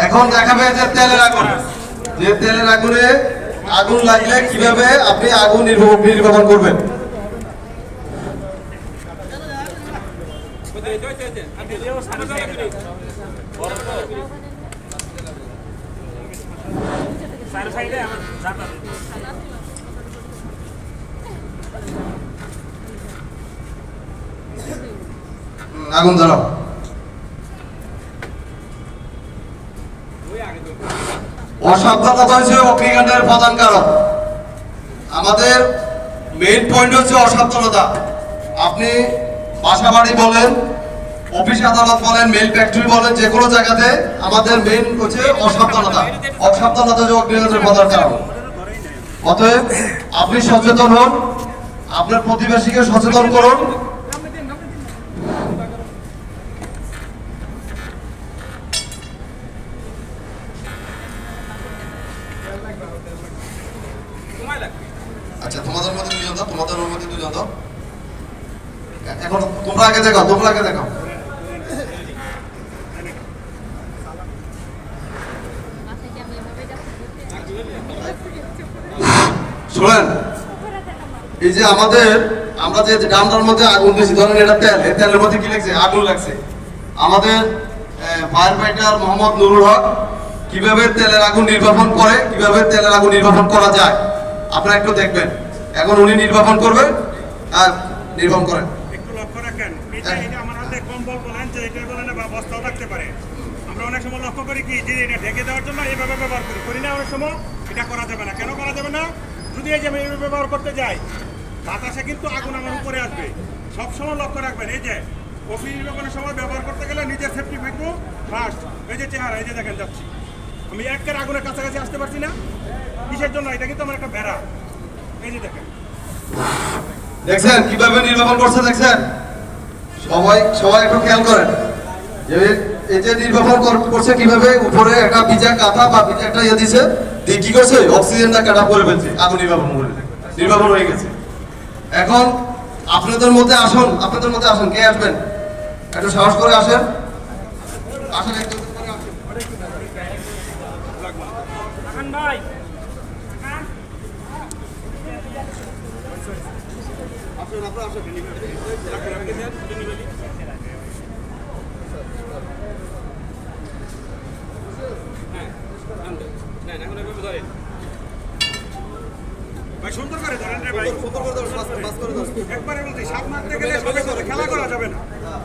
এখন দেখাবে যে তেলের আগুন, যে তেলের আগুনে আগুন লাগলে কিভাবে আপনি আগুন নির্বাপন করবেন। আগুন জ্বালাও। অসাবধানতা হচ্ছে অগ্নিকাণ্ডের প্রধান কারণ। আমাদের মেইন পয়েন্ট হচ্ছে অসাবধানতা। আপনি বাসা বাড়ি বলেন, অফিস আদালত বলেন, মিল ফ্যাক্টরি বলেন, যে কোনো জায়গাতে আমাদের মেইন হচ্ছে অসাবধানতা। অসাবধানতা যে অগ্নিকাণ্ডের প্রধান কারণ। অতএব আপনি সচেতন হন, আপনার প্রতিবেশীকে সচেতন করুন। আচ্ছা, তোমাদের মধ্যে দুজন দাও, তোমাদের মধ্যে দুজন দাও। এখন তোমরা আগে দেখাও, তোমরা আগে দেখাও। শুনেন, এই যে আমরা যে ডান্ডার মধ্যে আগুন দিয়েছি, ধরেন এটা তেল, এই তেলের মধ্যে কি লাগছে? আগুন লাগছে। আমাদের ফায়ার ফাইটার মোহাম্মদ নুরুল হক কিভাবে তেলের আগুন নির্বাপন করে, কিভাবে তেলের আগুন নির্বাপন করা যায় আপনারা একটু দেখবেন। এখন উনি নির্বাপন করবেন আর নির্বাপন করেন। একটু লক্ষ্য রাখেন, এটা আমার হাতে কম্বল বলেন, যে এটা বলেন বা বস্তাও থাকতে পারে। আমরা অনেক সময় লক্ষ্য করি কি, যে এটা ঢেকে দেওয়ার জন্য এইভাবে ব্যবহার করি না। অনেক সময় এটা করা যাবে না। কেন করা যাবে না? যদি এই যে আমি এইভাবে ব্যবহার করতে যাই, বাতাসে কিন্তু আগুন আমার উপরে আসবে। সবসময় লক্ষ্য রাখবেন, এই যে অফিস নির্বাপনের সময় ব্যবহার করতে গেলে নিজের সেফটি থাকবো ফার্স্ট। এই যে চেহারা, এই যে দেখেন যাচ্ছি আমি, একের আগুনের কাছাকাছি আসতে পারছি না। কিসের জন্য? এটা কিন্তু আমার একটা বেড়া। এই যে দেখেন, দেখছেন কিভাবে নির্বাপন করছে? দেখছেন, সবাই একটু খেয়াল করেন যে এই যে নির্বাপন করছে কিভাবে। উপরে একটা ভিজা কাঁথা বা ভিজা একটা ইয়ে দিছে, দিয়ে কি করছে? অক্সিজেনটা কাটা করে ফেলছে, আগুন নির্বাপন হয়ে গেছে। এখন আপনাদের মধ্যে আসুন, কে আসবেন? একটু সাহস করে আসেন, একটু করে আসেন। ভাই সুন্দর করে ধরেন রে ভাই, সুন্দর করে ধরেন, একবারে বলছি সাপ মারতে গেলে সবাই খেলা করা যাবে না।